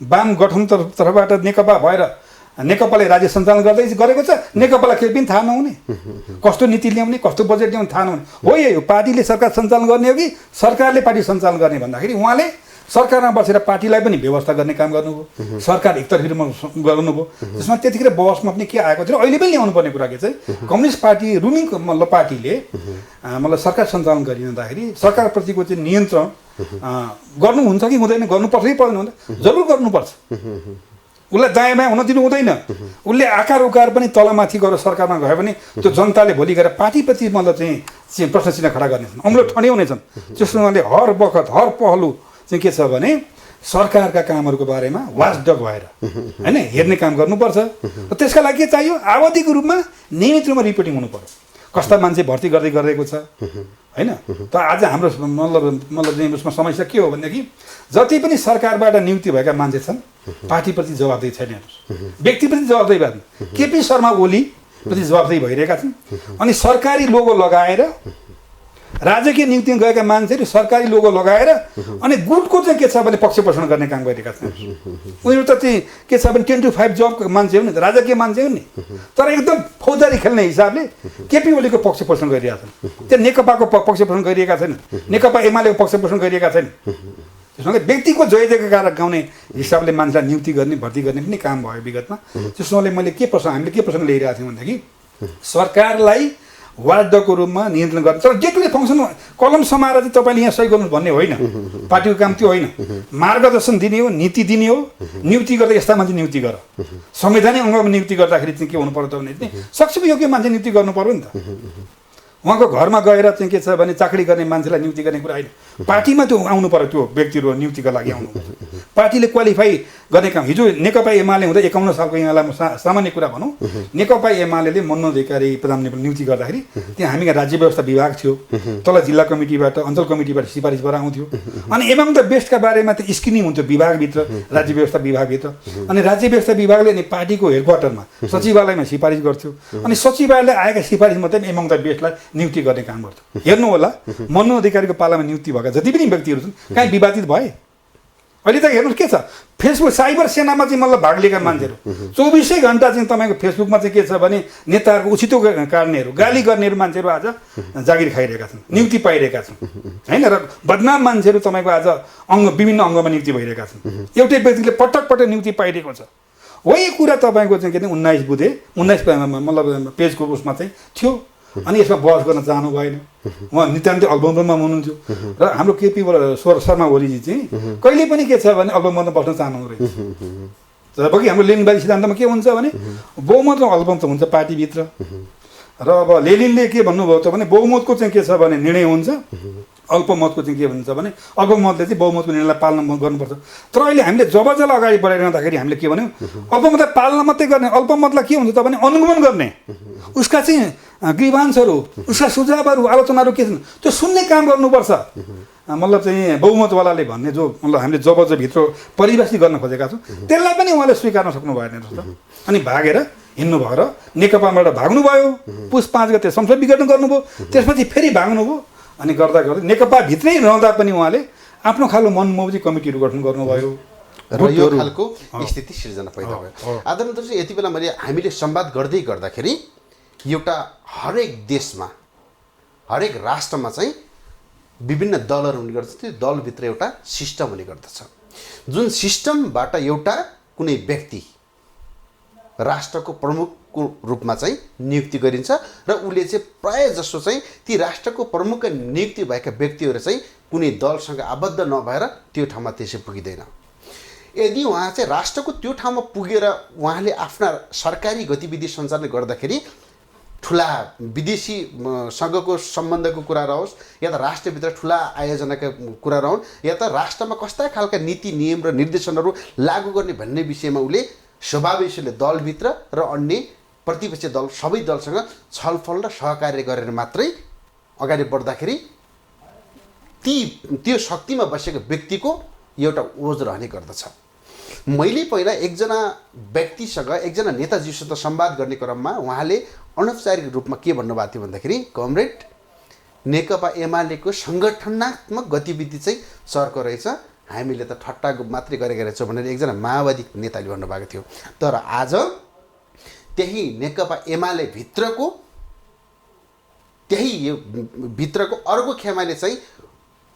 वाम गठन तर्फबाट नेकपा भएर नेकपाले राज्य सञ्चालन गरेको छ। नेकपालाई केही पनि थाहा नहुने, कस्तो नीति ल्याउने, कस्तो बजेट ल्याउने थाहा नहुने हो। यही हो पार्टीले सरकार सञ्चालन गर्ने हो कि सरकारले पार्टी सञ्चालन गर्ने भन्दाखेरि उहाँले सरकारमा बसेर पार्टीलाई पनि व्यवस्था गर्ने काम गर्नुभयो, सरकार एकतर्फी गर्नुभयो। त्यसमा त्यतिखेर बहसमा पनि के आएको थियो, अहिले पनि ल्याउनु पर्ने कुरा के चाहिँ कम्युनिस्ट पार्टी रुलिङ मतलब पार्टीले मतलब सरकार सञ्चालन गरिरहँदाखेरि सरकारप्रतिको चाहिँ नियन्त्रण गर्नुहुन्छ कि हुँदैन, गर्नुपर्छ कि पर्दैन भन्दा जरुर गर्नुपर्छ। उसलाई दायाँ बायाँ हुन दिनु हुँदैन। उसले आकार उकार पनि तलमाथि गएर सरकारमा गयो भने त्यो जनताले भोलि गएर पार्टीप्रति मतलब चाहिँ प्रश्न चिन्ह खडा गर्नेछन्, अम्लो ठड्याउनेछन्। त्यसले हर बखत हर पहलु चाहिँ के छ भने सरकारका कामहरूको बारेमा वाचडग भएर होइन हेर्ने काम गर्नुपर्छ। र त्यसका लागि के चाहियो, आवधिको रूपमा नियमित रूपमा रिपोर्टिङ हुनु पर्यो। कस्ता मान्छे भर्ती गर्दै गरेको छ होइन। त आज हाम्रो मतलब उसमा समस्या के हो भनेदेखि जति पनि सरकारबाट नियुक्ति भएका मान्छे छन् पार्टीप्रति जवाबदेही छैन, व्यक्तिप्रति जवाबदेही भएन। केपी शर्मा ओली प्रति जवाबदेही भइरहेका छन्। अनि सरकारी लोगो लगाएर राजकीय नियुक्तिमा गएका मान्छेहरू सरकारी लोगो लगाएर अनि गुटको चाहिँ के छ भने पक्षपोषण गर्ने काम गरिरहेका छन्। उनीहरू त चाहिँ के छ भने 10 to 5 जबको मान्छे हो नि, राजकीय मान्छे हो नि, तर एकदम फौजदारी खेल्ने हिसाबले केपी ओलीको पक्षपोषण गरिरहेका छन्। त्यो नेकपाको पक्षपोषण गरिरहेका छैन, नेकपा एमालेको पक्षपोषण गरिरहेका छैन। त्यसमा व्यक्तिको जय जयकार गाउने हिसाबले मान्छेलाई नियुक्ति गर्ने भर्ती गर्ने पनि काम भयो विगतमा। त्यसोले हामीले के प्रश्न ल्याइरहेको थियौँ भनेदेखि सरकारलाई वाद्यको रूपमा नियन्त्रण गर्ने। तर डे टु डे फङ्सन कलम समाएर चाहिँ तपाईँले यहाँ सही गर्नु भन्ने होइन, पार्टीको काम त्यो होइन। मार्गदर्शन दिने हो, नीति दिने हो, नियुक्ति गर्दा यस्ता मान्छे नियुक्ति गर। संवैधानिक अङ्गमा नियुक्ति गर्दाखेरि चाहिँ के हुनु पर्यो त भने चाहिँ सक्षम योग्य मान्छे नियुक्ति गर्नु पर्यो नि त। उहाँको घरमा गएर चाहिँ के छ भने चाकरी गर्ने मान्छेलाई नियुक्ति गर्ने कुरा होइन, पार्टीमा त्यो आउनु पर्यो, त्यो व्यक्तिहरू नियुक्तिका लागि आउनु पर्यो। पार्टीले क्वालिफाई गर्ने काम। हिजो नेकपा एमाले हुँदा 51 सालको यहाँलाई सामान्य कुरा भनौँ, नेकपा एमाले मनोज अधिकारी प्रधानमन्त्री नियुक्ति गर्दाखेरि त्यहाँ हामी राज्य व्यवस्था विभाग थियो, तल जिल्ला कमिटीबाट अञ्चल कमिटीबाट सिफारिस भएर आउँथ्यो। अनि एमाङ द बेस्टका बारेमा त्यो स्क्रिनिङ हुन्थ्यो विभागभित्र, राज्य व्यवस्था विभागभित्र। अनि राज्य व्यवस्था विभागले अनि पार्टीको हेडक्वार्टरमा सचिवालयमा सिफारिस गर्थ्यो। अनि सचिवालयले आएका सिफारिस मात्रै एमाङ द बेस्टलाई नियुक्ति गर्ने काम गर्थ्यो। हेर्नु होला मनोज अधिकारीको पालामा नियुक्ति भएका जति पनि व्यक्तिहरू छन् कहीँ विवादित भए? अहिले त हेर्नुहोस् के छ, फेसबुक साइबर सेनामा चाहिँ मतलब भाग लिएका मान्छेहरू 24 घन्टा चाहिँ तपाईँको फेसबुकमा चाहिँ के छ भने नेताहरूको उछितो काट्नेहरू, गाली गर्नेहरू मान्छेहरू आज जागिर खाइरहेका छन्, नियुक्ति पाइरहेका छन् होइन। र बदनाम मान्छेहरू तपाईँको आज विभिन्न अङ्गमा नियुक्ति भइरहेका छन्। एउटै व्यक्तिले पटक पटक नियुक्ति पाइरहेको छ। वही कुरा तपाईँको चाहिँ के अरे 19 बुधे 19 मतलब पेजको उसमा चाहिँ थियो। अनि यसमा बहस गर्न चाहनु भएन। उहाँ नितान्तै अल्पमतमा हुनुहुन्थ्यो र हाम्रो केपी शर्मा ओलीजी चाहिँ कहिले पनि के छ भने अल्पमतमा बस्न चाहनु रहेछ। जबकि हाम्रो लेनिनवादी सिद्धान्तमा के हुन्छ भने बहुमत र अल्पमत हुन्छ पार्टीभित्र। र अब लेनिनले के भन्नुभयो त भने बहुमतको चाहिँ के छ भने निर्णय हुन्छ, अल्पमतको चाहिँ के भन्छ भने अल्पमतले चाहिँ बहुमतको निर्णयलाई पालना गर्नुपर्छ। तर अहिले हामीले जब अगाडि बढाइरहँदाखेरि हामीले के भन्यौँ, अल्पमतलाई पालना मात्रै गर्ने, अल्पमतलाई के हुन्छ त भने अनुगमन गर्ने, उसका चाहिँ ग्रीभान्सहरू, उसका सुझावहरू, आलोचनाहरू के छन् त्यो सुन्ने काम गर्नुपर्छ। मतलब चाहिँ बहुमतवालाले भन्ने जो मतलब हामीले जबरजभित्र परिभाषित गर्न खोजेका छौँ त्यसलाई पनि उहाँले स्वीकार्न सक्नु भएन जस्तो। अनि भागेर हिँड्नु भएर नेकपाबाट भाग्नुभयो, पुस 5 गते संसद विघटन गर्नुभयो, त्यसपछि फेरि भाग्नुभयो। अनि गर्दा गर्दै नेकपाभित्रै रहँदा पनि उहाँले आफ्नो खालको मनमौजी कमिटीहरू गठन गर्नुभयो र यो खालको स्थिति सिर्जना पैदा भयो। आदरणीय दर्शक, यति बेला हामीले संवाद गर्दै गर्दाखेरि एउटा हरेक देशमा, हरेक राष्ट्रमा चाहिँ विभिन्न दलहरू हुने गर्छ। त्यो दलभित्र एउटा सिस्टम हुने गर्दछ, जुन सिस्टमबाट एउटा कुनै व्यक्ति राष्ट्रको प्रमुखको रूपमा चाहिँ नियुक्ति गरिन्छ र उसले चाहिँ प्रायः जसो चाहिँ ती राष्ट्रको प्रमुख नियुक्ति भएका व्यक्तिहरू चाहिँ कुनै दलसँग आबद्ध नभएर त्यो ठाउँमा त्यसै पुगिँदैन। यदि उहाँ चाहिँ राष्ट्रको त्यो ठाउँमा पुगेर उहाँले आफ्ना सरकारी गतिविधि सञ्चालन गर्दाखेरि ठुला विदेशीसँगको सम्बन्धको कुरा रहोस् या त राष्ट्रभित्र ठुला आयोजनाका कुरा रहन् या त राष्ट्रमा कस्ता खालका नीति नियम र निर्देशनहरू लागू गर्ने भन्ने विषयमा उसले स्वाभाविकले दलभित्र र अन्य प्रतिपक्षी दल सबै दलसँग छलफल र सहकार्य गरेर मात्रै अगाडि बढ्दाखेरि त्यो शक्तिमा बसेको व्यक्तिको एउटा ओज रहने गर्दछ। मैले पहिला एकजना व्यक्तिसँग, एकजना नेताजीसँग संवाद गर्ने क्रममा उहाँले अनौपचारिक रूपमा के भन्नुभएको थियो भन्दाखेरि, कमरेड नेकपा एमालेको सङ्गठनात्मक गतिविधि चाहिँ चर्को रहेछ, हामीले त ठट्टा मात्रै गरेका रहेछौँ भनेर एकजना माओवादी नेताले भन्नुभएको थियो। तर आज त्यही नेकपा एमाले भित्रको अर्को खेमाले चाहिँ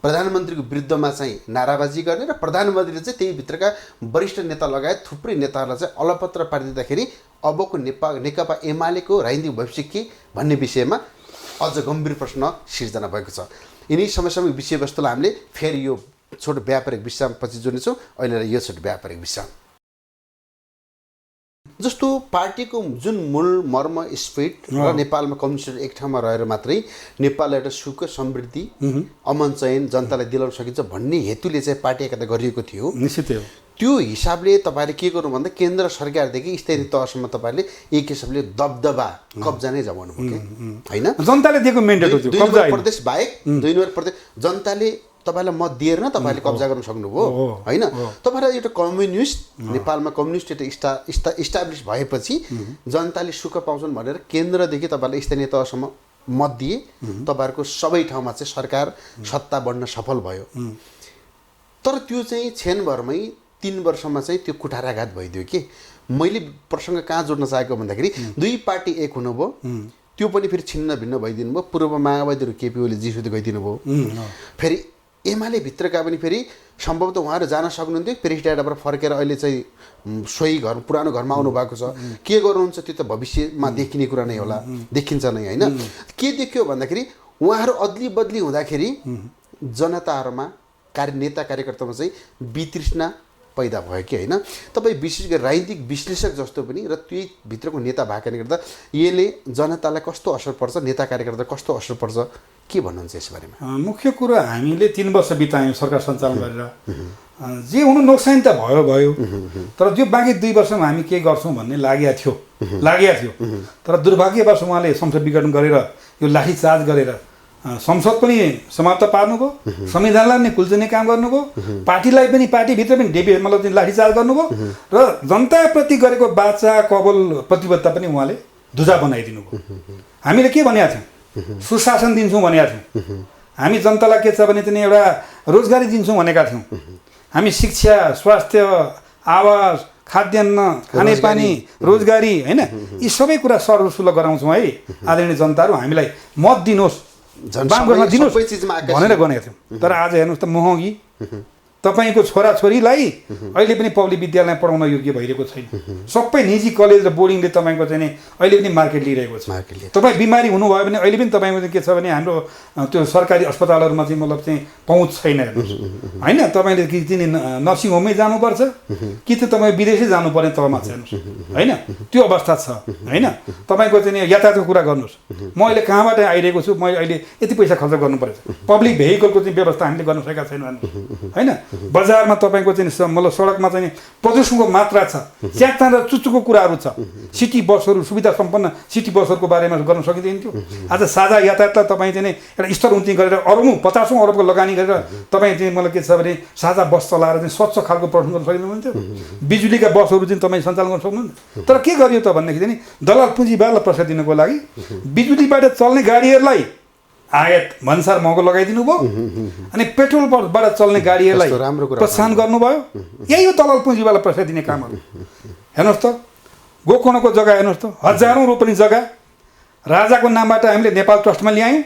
प्रधानमन्त्रीको विरुद्धमा चाहिँ नाराबाजी गर्ने र प्रधानमन्त्रीले चाहिँ त्यही भित्रका वरिष्ठ नेता लगायत थुप्रै नेताहरूलाई चाहिँ अलपत्र पारिदिँदाखेरि अबको नेकपा एमालेको राजनीतिक भविष्य के भन्ने विषयमा अझ गम्भीर प्रश्न सिर्जना भएको छ। यिनै समयसम्म विषयवस्तुलाई हामीले फेरि यो छोटो व्यापारिक विश्रामपछि जोड्नेछौँ। अहिले यो छोटो व्यापारिक विश्राम जस्तो पार्टीको जुन मूल मर्म स्पिरिट र नेपालमा कम्युनिस्टहरू एक ठाउँमा रहेर मात्रै नेपाललाई एउटा सुख समृद्धि अमन चयन जनतालाई दिलाउन सकिन्छ भन्ने हेतुले चाहिँ पार्टी एकता गरिएको थियो। निश्चित हो। त्यो हिसाबले तपाईँले के गर्नु भन्दा केन्द्र सरकारदेखि स्थानीय तहसम्म तपाईँले एक हिसाबले दबदबा कब्जा नै जमाउनु भयो होइन। जनताले दिएको मेन्डेट हो त्यो कब्जा प्रदेश बाहेक 2 नम्बर प्रदेश जनताले तपाईँलाई मत दिएर न तपाईँले कब्जा गर्न सक्नुभयो होइन। तपाईँलाई एउटा कम्युनिस्ट नेपालमा कम्युनिस्ट एउटा इस्टाब्लिस भएपछि जनताले सुख पाउँछन् भनेर केन्द्रदेखि तपाईँलाई स्थानीय तहसम्म मत दिए, तपाईँहरूको सबै ठाउँमा चाहिँ सरकार सत्ता बढ्न सफल भयो। तर त्यो चाहिँ क्षणभरमै 3 वर्षमा चाहिँ त्यो कुठाराघात भइदियो कि। मैले प्रसङ्ग कहाँ जोड्न चाहेको भन्दाखेरि दुई पार्टी एक हुनुभयो, त्यो पनि फेरि छिन्न भिन्न भइदिनु भयो। पूर्व माओवादीहरू केपी ओली जीसुले गइदिनु भयो, फेरि एमाले भित्रका पनि फेरि सम्भवतः उहाँहरू जान सक्नुहुन्थ्यो, प्रेसिडेन्टबाट फर्केर अहिले चाहिँ सोही घर पुरानो घरमा आउनु भएको छ। के गर्नुहुन्छ त्यो त भविष्यमा देखिने कुरा नै होला, देखिन्छ नै होइन। के देखियो भन्दाखेरि उहाँहरू अदली बदली हुँदाखेरि जनताहरूमा नेता कार्यकर्तामा चाहिँ वितृष्णा पैदा भयो कि होइन। तपाईँ विशेष गरी राजनीतिक विश्लेषक जस्तो पनि र त्यही भित्रको नेता भएकाले गर्दा यसले जनतालाई कस्तो असर पर्छ, नेता कार्यकर्ता कस्तो असर पर्छ, के भन्नुहुन्छ यस बारेमा? मुख्य कुरो हामीले 3 वर्ष बितायौँ सरकार सञ्चालन गरेर। जे हुनु नोक्सान त भयो, तर जो बाँकी 2 वर्षमा हामी के गर्छौँ भन्ने लागेको थियो। तर दुर्भाग्यवश उहाँले संसद विघटन गरेर यो लाठीचार्ज गरेर संसद पनि समाप्त पार्नुभयो, संविधानलाई पनि कुल्चिने काम गर्नुभयो, पार्टीलाई पनि पार्टीभित्र पनि मतलब लाठीचार्ज गर्नुभयो र जनताप्रति गरेको वाचा कबल प्रतिबद्धता पनि उहाँले धुजा बनाइदिनु भयो। हामीले के भनेका थियौँ? सुशासन दिन्छौँ भनेका थियौँ। हामी जनतालाई के छ भने चाहिँ एउटा रोजगारी दिन्छौँ भनेका थियौँ। हामी शिक्षा, स्वास्थ्य, आवास, खाद्यान्न, खानेपानी, रोजगारी होइन, यी सबै कुरा सर्वसुलभ गराउँछौँ है आदरणीय जनताहरू, हामीलाई मत दिनुहोस्, दिनुहोस् भनेर गनेका थियौँ। तर आज हेर्नुहोस् त महँगी, तपाईँको छोराछोरीलाई अहिले पनि पब्लिक विद्यालयमा पढाउन योग्य भइरहेको छैन। सबै निजी कलेज र बोर्डिङले तपाईँको चाहिँ नि अहिले पनि मार्केट लिइरहेको छ। तपाईँ बिमारी हुनुभयो भने अहिले पनि तपाईँको चाहिँ के छ भने हाम्रो त्यो सरकारी अस्पतालहरूमा चाहिँ मतलब चाहिँ पहुँच छैन हेर्नुहोस् होइन। तपाईँले कि चाहिँ नर्सिङ होममै जानुपर्छ कि त तपाईँ विदेशै जानुपर्ने तहमा छ हेर्नुहोस् होइन, त्यो अवस्था छ होइन। तपाईँको चाहिँ यातायातको कुरा गर्नुहोस्, म अहिले कहाँबाट आइरहेको छु, मैले अहिले यति पैसा खर्च गर्नुपर्छ, पब्लिक भेहिकलको चाहिँ व्यवस्था हामीले गर्न सकेका छैनौँ होइन। बजारमा तपाईँको चाहिँ मतलब सडकमा चाहिँ प्रदूषणको मात्रा छ, च्यात्ता र चुच्चुको कुराहरू छ। सिटी बसहरू सुविधा सम्पन्न सिटी बसहरूको बारेमा गर्न सकिँदैन थियो। आज साझा यातायातलाई तपाईँ चाहिँ एउटा स्तर उन्ति गरेर अरबौँ 50औँ अरबको लगानी गरेर तपाईँ चाहिँ मतलब के छ भने साझा बस चलाएर चाहिँ स्वच्छ खालको प्रदूषण गर्न सकिनुहुन्थ्यो। बिजुलीका बसहरू चाहिँ तपाईँ सञ्चालन गर्न सक्नुहुन्थ्यो। तर के गरियो त भन्दाखेरि चाहिँ दलाल पुँजीवादलाई प्रसाद दिनको लागि बिजुलीबाट चल्ने गाडीहरूलाई आयात भन्सार महँगो लगाइदिनु भयो अनि पेट्रोलबाट चल्ने गाडीहरूलाई प्रोत्साहन गर्नुभयो। यही हो दलाल पुँजीवाला पैसा दिने कामहरू। हेर्नुहोस् त गोकर्णको जग्गा हेर्नुहोस् त, हजारौँ रोपनी जग्गा राजाको नामबाट हामीले नेपाल ट्रस्टमा ल्यायौँ।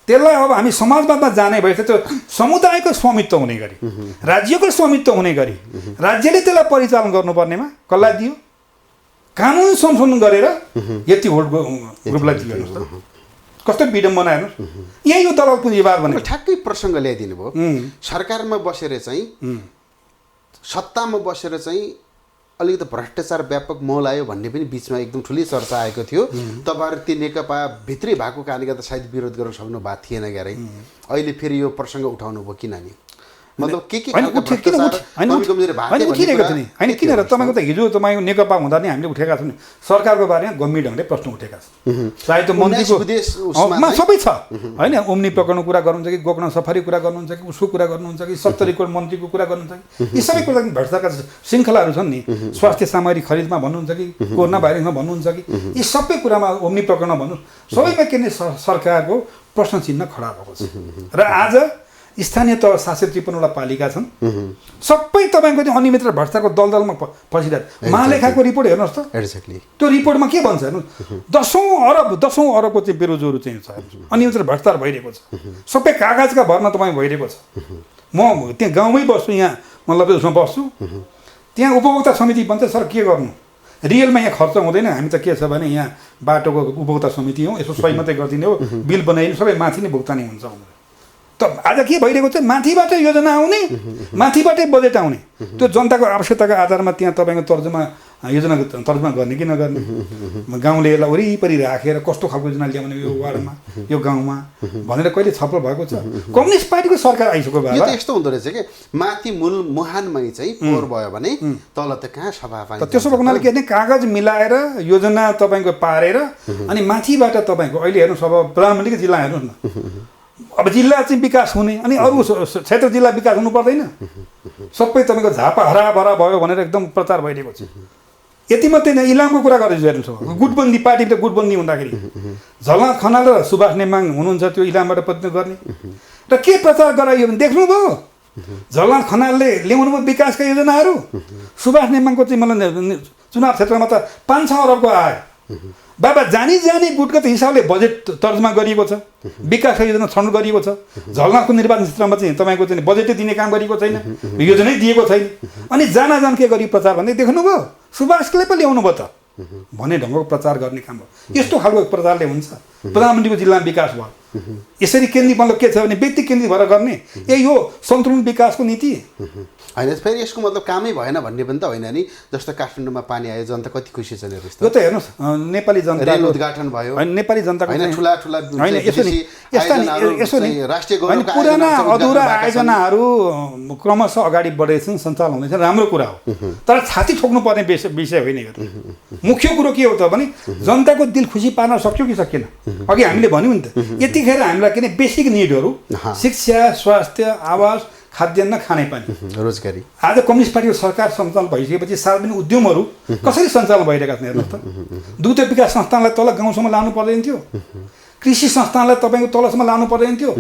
त्यसलाई अब हामी समाजवादमा जाने भएछ, त्यो समुदायको स्वामित्व हुने गरी, राज्यको स्वामित्व हुने गरी राज्यले त्यसलाई परिचालन गर्नुपर्नेमा कसलाई दियो? कानुन संशोधन गरेर यति होल्डको ग्रुपलाई दियो। हेर्नुहोस् त कस्तो विडम्बना हेर्नुहोस्। यही हो दलाल पुँजीवाद भनेको। ठ्याक्कै प्रसङ्ग ल्याइदिनु भयो। सरकारमा बसेर चाहिँ सत्तामा बसेर चाहिँ अलिकति भ्रष्टाचार व्यापक मोल आयो भन्ने पनि बिचमा एकदम ठुलै चर्चा आएको थियो। तपाईँहरू ती नेकपा भित्रै भएको कारणले गर्दा सायद विरोध गर्न सक्नु भएको थिएन क्यारे। अहिले फेरि यो प्रसङ्ग उठाउनु भयो किन नि? मतलब के उठिरहेको थियो नि होइन? किन र तपाईँको त हिजो तपाईँको नेकपा हुँदा नि हामीले उठेका छौँ नि, सरकारको बारेमा गम्भीर ढङ्गले प्रश्न उठेका छन्। चाहे त्यो मन्त्रीको सबै छ होइन, ओम्नी प्रकरणको कुरा गर्नुहुन्छ कि गोकर्ण सफारी कुरा गर्नुहुन्छ कि उसको कुरा गर्नुहुन्छ कि 70 करोड मन्त्रीको कुरा गर्नुहुन्छ कि, यी सबै कुरा भ्रष्टाचारका श्रृङ्खलाहरू छन् नि। स्वास्थ्य सामग्री खरिदमा भन्नुहुन्छ कि कोरोना भाइरसमा भन्नुहुन्छ कि, यी सबै कुरामा ओम्नी प्रकरणमा भन्नुहोस्, सबैमा के सरकारको प्रश्न चिन्ह खडा भएको छ। र आज स्थानीय तह 753वटा पालिका छन्, सबै तपाईँको चाहिँ अनियमित र भ्रष्टाचारको दलदलमा फसिरहेको। महालेखाको रिपोर्ट हेर्नुहोस् त, एक्ज्याक्टली त्यो रिपोर्टमा के भन्छ हेर्नुहोस्, 10औँ अरबको चाहिँ बेरोजगारी चाहिँ छ, अनियमित र भ्रष्टाचार भइरहेको छ, सबै कागजका भरमा तपाईँ भइरहेको छ। म त्यहाँ गाउँमै बस्छु, यहाँ मतलब उसमा बस्छु, त्यहाँ उपभोक्ता समिति भन्छ सर के गर्नु, रियलमा यहाँ खर्च हुँदैन, हामी त के छ भने यहाँ बाटोको उपभोक्ता समिति हो, यसो सही मात्रै गरिदिने हो, बिल बनाइदिनु सबै माथि नै भुक्तानी हुन्छ। त आज के भइरहेको छ, माथिबाट योजना आउने, माथिबाटै बजेट आउने, त्यो जनताको आवश्यकताको आधारमा त्यहाँ तपाईँको तर्जुमा गर्ने कि नगर्ने, गाउँलेहरूलाई वरिपरि राखेर कस्तो खालको योजना ल्याउने यो वार्डमा यो गाउँमा भनेर कहिले छलफल भएको छ? कम्युनिस्ट पार्टीको सरकार आइसक्यो भए यो त यस्तो हुँदो रहेछ कि माथि मूल मुहानमै चाहिँ पोहोर भयो भने तल त कहाँ सफा पानी। त्यसो भएको हुनाले के भने कागज मिलाएर योजना तपाईँको पारेर अनि माथिबाट तपाईँको अहिले हेर्नुहोस्, अब प्रधानमन्त्रीको जिल्ला हेर्नुहोस् न, अब जिल्ला चाहिँ विकास हुने अनि अरू क्षेत्र जिल्ला विकास हुनु पर्दैन, सबै तपाईँको झापा हराभरा भयो भनेर एकदम प्रचार भइरहेको छ। यति मात्रै नै, इलामको कुरा गर्दैछु हेर्नुहोस्, गुटबन्दी पार्टीभित्र गुटबन्दी हुँदाखेरि झलनाथ खनाल र सुभाष नेमाङ हुनुहुन्छ त्यो इलामबाट प्रतिनिधित्व गर्ने, र के प्रचार गराइयो भने देख्नुभयो, झलनाथ खनालले ल्याउनु भयो विकासका योजनाहरू, सुभाष नेमाङको चाहिँ मतलब चुनाव क्षेत्रमा त 5-6 अरबको आयो, बाबा जानी जाने गुटगत हिसाबले बजेट तर्जमा गरिएको छ, विकास योजना छनौट गरिएको छ। झलनाथको निर्वाचन क्षेत्रमा चाहिँ तपाईँको चाहिँ बजेटै दिने काम गरिएको छैन, योजनै दिएको छैन। अनि जान के गरी प्रचार भन्दै देख्नुभयो, सुभाषले पो ल्याउनु भयो त भन्ने ढङ्गको प्रचार गर्ने काम हो। यस्तो खालको प्रचारले हुन्छ? प्रधानमन्त्रीको जिल्लामा विकास भयो, यसरी केन्द्रित मतलब के छ भने व्यक्ति केन्द्रित भएर गर्ने, यही हो सन्तुलन विकासको नीति होइन। फेरि यसको मतलब कामै भएन भन्ने पनि त होइन नि। जस्तो काठमाडौँमा पानी आयो, जनता कति खुसी छ नि। यो त हेर्नुहोस्, नेपाली जनता रेल उद्घाटन भयो, नेपाली जनताको ठुला ठुला पुराना अधुरा आयोजनाहरू क्रमशः अगाडि बढेछन्, सञ्चालन हुँदैछ, राम्रो कुरा हो। तर छाती ठोक्नु पर्ने विषय होइन यो। मुख्य कुरो के हो त भने जनताको दिल खुसी पार्न सक्यो कि सकेन। अघि हामीले भन्यौँ नि त, यतिखेर हामीलाई किन बेसिक निडहरू शिक्षा, स्वास्थ्य, आवास, खाद्यान्न, खानेपानी, रोजगारी, आज कम्युनिस्ट पार्टीको सरकार सञ्चालन भइसकेपछि सार्वजनिक उद्यमहरू कसरी सञ्चालन भइरहेका छन् हेर्नुहोस् त। दुग्ध विकास संस्थानलाई तल गाउँसम्म लानु पर्दैन थियो, कृषि संस्थानलाई तपाईँको तलसम्म लानु पर्दैन थियो।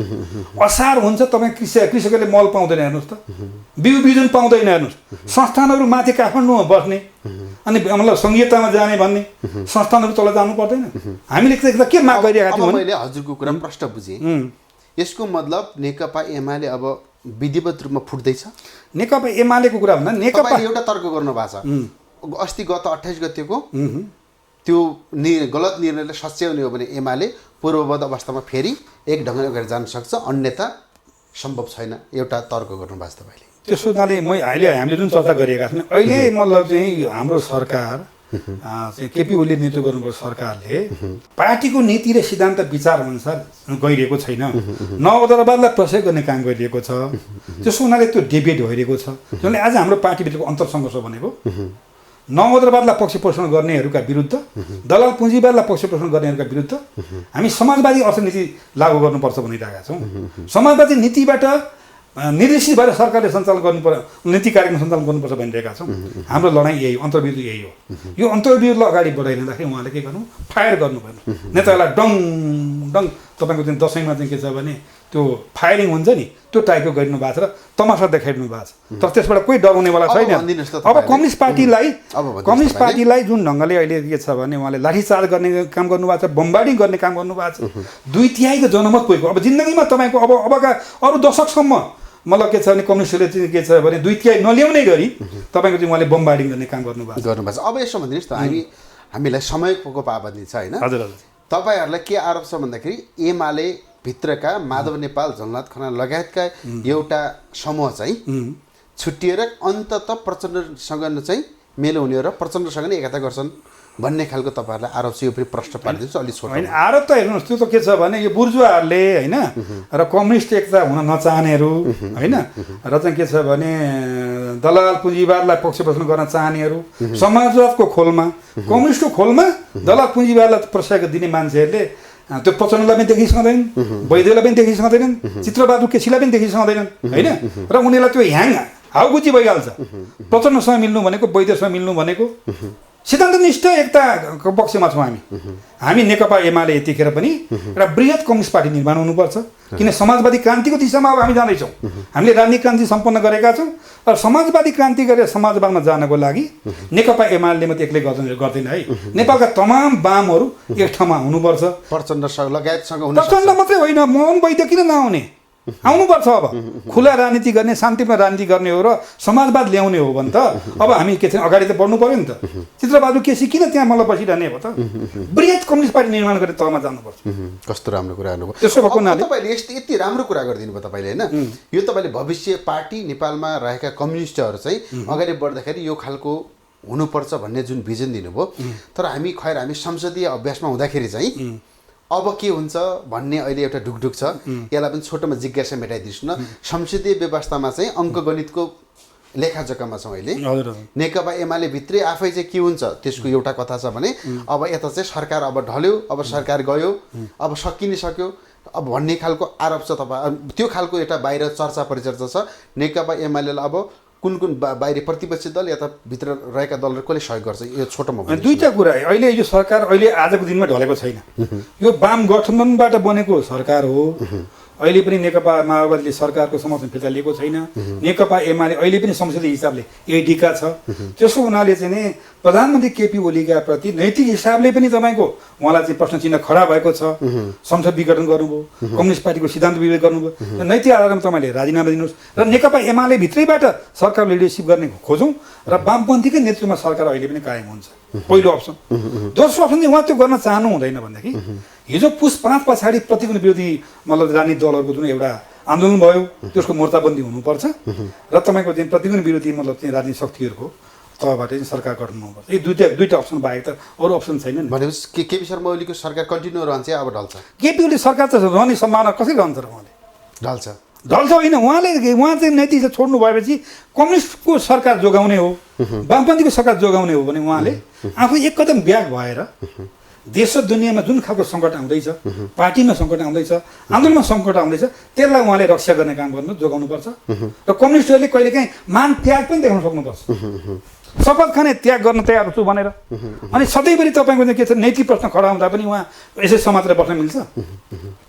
असार हुन्छ, तपाईँ कृषकहरूले मल पाउँदैन हेर्नुहोस् त, बिउ बिजन पाउँदैन हेर्नुहोस्। संस्थानहरू माथि काठमाडौँमा बस्ने अनि मतलब सङ्घीयतामा जाने भन्ने संस्थानहरू तल जानु पर्दैन। हामीले के माग गरिरहेका थियौँ? मैले हजुरको कुरा प्रश्न बुझेँ। यसको मतलब नेकपा एमाले अब विधिवत रूपमा फुट्दैछ? नेकपा एमालेको कुरा भन्दा नेकपा एउटा तर्क गर्नु भएको छ, अस्ति गत 28 गतेको त्यो गलत निर्णयले सच्याउने हो भने एमाले पूर्ववत अवस्थामा फेरि एक ढङ्गले अगाडि जान सक्छ, अन्यथा सम्भव छैन, एउटा तर्क गर्नु भएको छ तपाईँले। त्यसो हुनाले हामीले जुन चर्चा गरिरहेका छौँ अहिले, मतलब चाहिँ हाम्रो सरकार केपी ओलीले नेतृत्व गर्नुभएको सरकारले पार्टीको नीति र सिद्धान्त विचार अनुसार गइरहेको छैन, नवदलवादलाई प्रशय गर्ने काम गरिरहेको छ। त्यसो हुनाले त्यो डिबेट भइरहेको छ। जसले आज हाम्रो पार्टीभित्रको अन्तरसङ्घर्ष भनेको नवदलवादलाई पक्ष पोषण गर्नेहरूका विरुद्ध, दलाल पुँजीवादलाई पक्ष पोषण गर्नेहरूका विरुद्ध हामी समाजवादी अर्थनीति लागू गर्नुपर्छ भनिरहेका छौँ। समाजवादी नीतिबाट निर्देशित भएर सरकारले सञ्चालन गर्नुपर्छ, नीति कार्यक्रम सञ्चालन गर्नुपर्छ भनिरहेका छौँ। हाम्रो लडाइँ यही हो, अन्तर्विरोध यही हो। यो अन्तर्विरोधलाई अगाडि बढाइरहँदाखेरि उहाँले के गर्नु, फायर गर्नु भएन। नेतालाई डङ डङ तपाईँको चाहिँ दसैँमा चाहिँ के छ भने त्यो फायरिङ हुन्छ नि, त्यो टाइपको गरिनु भएको छ र तमासा देखाइदिनु भएको छ। तर त्यसबाट कोही डराउनेवाला छैन। अब कम्युनिस्ट पार्टीलाई जुन ढङ्गले अहिले के छ भने उहाँले लाठीचार्ज गर्ने काम गर्नुभएको छ, बमबार्डिङ गर्ने काम गर्नुभएको छ। 2/3 जनमत पुगेको। अब जिन्दगीमा तपाईँको अबका अरू दशकसम्म मतलब के छ भने कम्युनिस्टले चाहिँ के छ भने 2/3 नल्याउने गरी तपाईँको चाहिँ उहाँले बमबार्डिङ गर्ने काम गर्नुभएको छ। अब यसो भनिदिनुहोस् त, हामीलाई समयको पाबन्दी छ होइन? हजुर हजुर। तपाईँहरूलाई के आरोप छ भन्दाखेरि एमाले भित्रका माधव नेपाल, झलनाथ खनाल लगायतका एउटा समूह चाहिँ छुट्टिएर अन्ततः प्रचण्डसँग चाहिँ मेल हुने र प्रचण्डसँग नै एकता गर्छन् भन्ने खालको तपाईँहरूलाई आरोप छ। यो पनि प्रश्न पारिदिन्छु अलि छोटो। होइन, आरोप त हेर्नुहोस्, त्यो त के छ भने यो बुर्जुवाहरूले होइन र कम्युनिस्ट एकता हुन नचाहनेहरू होइन र चाहिँ के छ भने दलाल पुँजीवादलाई पक्ष पोषण गर्न चाहनेहरू, समाजवादको खोलमा, कम्युनिस्टको खोलमा दलाल पुँजीवादलाई प्रशय दिने मान्छेहरूले त्यो प्रचण्डलाई पनि देखि सक्दैनन्, वैद्यलाई पनि देखि सक्दैनन्, चित्रबहादुर केसीलाई पनि देखि सक्दैनन् होइन। र उनीहरूलाई त्यो हाउगुची भइहाल्छ। प्रचण्डसँग मिल्नु भनेको, वैद्यसँग मिल्नु भनेको सिद्धान्तनिष्ठ एकताको पक्षमा छौँ हामी नेकपा एमाले यतिखेर पनि एउटा बृहत कम्युनिस्ट पार्टी निर्माण हुनुपर्छ। किन समाजवादी क्रान्तिको दिशामा अब हामी जाँदैछौँ। हामीले राजनीतिक क्रान्ति सम्पन्न गरेका छौँ र समाजवादी क्रान्ति गरेर समाजवादमा जानको लागि नेकपा एमाले मात्रै एक्लै गर्दैन है। नेपालका तमाम वामहरू एक ठाउँमा हुनुपर्छ। प्रचण्ड लगायतसँग प्रचण्ड मात्रै होइन, मोहन वैद्य किन नआउने? आउनुपर्छ। अब खुला राजनीति गर्ने, शान्तिपूर्ण राजनीति गर्ने हो र समाजवाद ल्याउने हो भने त अब हामी के छ अगाडि त बढ्नु पऱ्यो नि त। चित्रबहादुर केसी किन त्यहाँ मलाई बसिरहने हो त? बृहत कम्युनिस्ट पार्टी निर्माण गरेर तहमा जानुपर्छ। कस्तो राम्रो कुरा गर्नुभयो। त्यसो भएको हुनाले तपाईँले यति राम्रो कुरा गरिदिनु भयो तपाईँले होइन। यो तपाईँले भविष्य पार्टी नेपालमा रहेका कम्युनिस्टहरू चाहिँ अगाडि बढ्दाखेरि यो खालको हुनुपर्छ भन्ने जुन भिजन दिनुभयो। तर हामी संसदीय अभ्यासमा हुँदाखेरि चाहिँ अब के हुन्छ भन्ने अहिले एउटा ढुकढुक छ। यसलाई पनि छोटोमा जिज्ञासा मेटाइदिनुहोस् न। संसदीय व्यवस्थामा चाहिँ अङ्कगणितको लेखाजोखामा छौँ अहिले। नेकपा एमाले भित्रै आफै चाहिँ के हुन्छ त्यसको एउटा कथा छ भने अब यता चाहिँ सरकार अब ढल्यो, अब सरकार गयो, अब सक्यो अब भन्ने खालको आरोप छ। तपाईँ त्यो खालको एउटा बाहिर चर्चा परिचर्चा छ। नेकपा एमालेलाई अब कुन बाहिरी प्रतिपक्षी दल या त भित्र रहेका दलहरू कसले सहयोग गर्छ? यो छोटोमा दुईवटा कुरा। अहिले यो सरकार अहिले आजको दिनमा ढलेको छैन। यो वाम गठबन्धनबाट बनेको सरकार हो। अहिले पनि नेकपा माओवादीले सरकारको समर्थन फिर्ता लिएको छैन। नेकपा एमाले अहिले पनि संसदीय हिसाबले एडीका छ। त्यसो हुनाले चाहिँ नि प्रधानमन्त्री केपी ओलीका प्रति नैतिक हिसाबले पनि तपाईँको उहाँलाई चाहिँ प्रश्न चिन्ह खडा भएको छ। संसद विघटन गर्नुभयो, कम्युनिस्ट पार्टीको सिद्धान्त विरोध गर्नुभयो, र नैतिक आधारमा तपाईँले राजीनामा दिनुहोस् र नेकपा एमाले भित्रैबाट सरकार लिडरसिप गर्ने खोजौँ र वामपन्थीकै नेतृत्वमा सरकार अहिले पनि कायम हुन्छ। पहिलो अप्सन। दोस्रो अप्सन चाहिँ उहाँ त्यो गर्न चाहनु हुँदैन भनेदेखि हिजो पुस 5 पछाडि प्रतिगमन विरोधी मतलब राजनीतिक दलहरूको जुन एउटा आन्दोलन भयो त्यसको मोर्चाबन्दी हुनुपर्छ र तपाईँको चाहिँ प्रतिगमन विरोधी मतलब चाहिँ राजनीतिक शक्तिहरूको तहबाट चाहिँ सरकार गठन हुनुपर्छ। यी दुईटा अप्सन बाहेक त अरू अप्सन छैन नि। भनेपछि केपी शर्मा ओलीको सरकार कन्टिन्यू रहन्छ अब ढल्छ? केपी ओली सरकार त रहने सम्भावना कसरी रहन्छ र उहाँले? ढल्छ होइन। उहाँ चाहिँ नैतिक छोड्नु भएपछि कम्युनिस्टको सरकार जोगाउने हो, वामपन्थीको सरकार जोगाउने हो भने उहाँले आफू एक कदम ब्याक भएर देश र दुनियाँमा जुन खालको सङ्कट आउँदैछ, पार्टीमा सङ्कट आउँदैछ, आन्दोलनमा सङ्कट आउँदैछ, त्यसलाई उहाँले रक्षा गर्ने काम गर्नु जोगाउनुपर्छ र कम्युनिस्टहरूले कहिलेकाहीँ मान त्याग पनि देखाउन सक्नुपर्छ। शपथ खाने त्याग गर्न तयार छु भनेर। अनि सधैँभरि तपाईँको चाहिँ के छ नैतिक प्रश्न खडा हुँदा पनि उहाँ यसै समातेर बस्न मिल्छ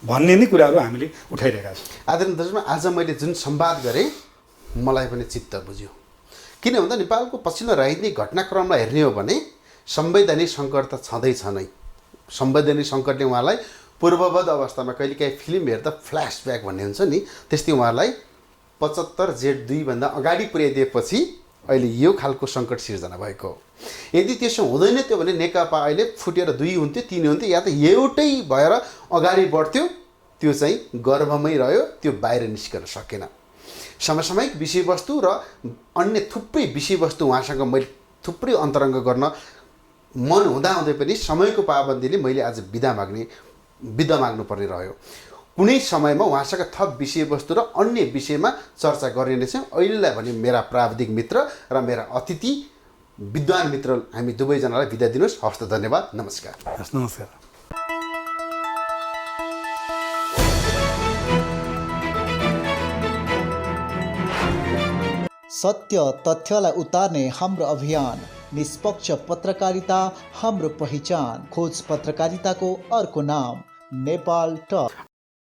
भन्ने नै कुराहरू हामीले उठाइरहेका छौँ। आदरणीय दाजुमा आज मैले जुन संवाद गरेँ मलाई पनि चित्त बुझ्यो। किन भन्दा नेपालको पछिल्लो राजनीतिक घटनाक्रमलाई हेर्ने हो भने संवैधानिक सङ्कट त छँदैछ नै। संवैधानिक सङ्कटले उहाँलाई पूर्ववध अवस्थामा कहिलेकाहीँ फिल्म हेर्दा फ्ल्यासब्याक भन्ने हुन्छ नि, त्यस्तै उहाँलाई 75 जेठ 2 भन्दा अगाडि पुर्याइदिएपछि अहिले यो खालको सङ्कट सिर्जना भएको हो। यदि त्यसो हुँदैन थियो भने नेकपा अहिले फुटेर 2 हुन्थ्यो, 3 हुन्थ्यो, या त एउटै भएर अगाडि बढ्थ्यो। त्यो चाहिँ गर्भमै रह्यो, त्यो बाहिर निस्कन सकेन। समसामयिक विषयवस्तु र अन्य थुप्रै विषयवस्तु उहाँसँग मैले थुप्रै अन्तरङ्ग गर्न मन हुँदाहुँदै पनि समयको पाबन्दीले मैले आज बिदा माग्नु पर्ने रह्यो। कुनै समयमा उहाँसँग थप विषयवस्तु र अन्य विषयमा चर्चा गर्ने नै छौँ। अहिलेलाई भने मेरा प्राविधिक मित्र र मेरा अतिथि विद्वान मित्र हामी दुवैजनालाई बिदा दिनुहोस्। हवस् त, धन्यवाद, नमस्कार। नमस्कार। सत्य तथ्यलाई उतार्ने हाम्रो अभियान, निष्पक्ष पत्रकारिता हाम्रो पहिचान, खोज पत्रकारिताको अर्को नाम नेपाल टक।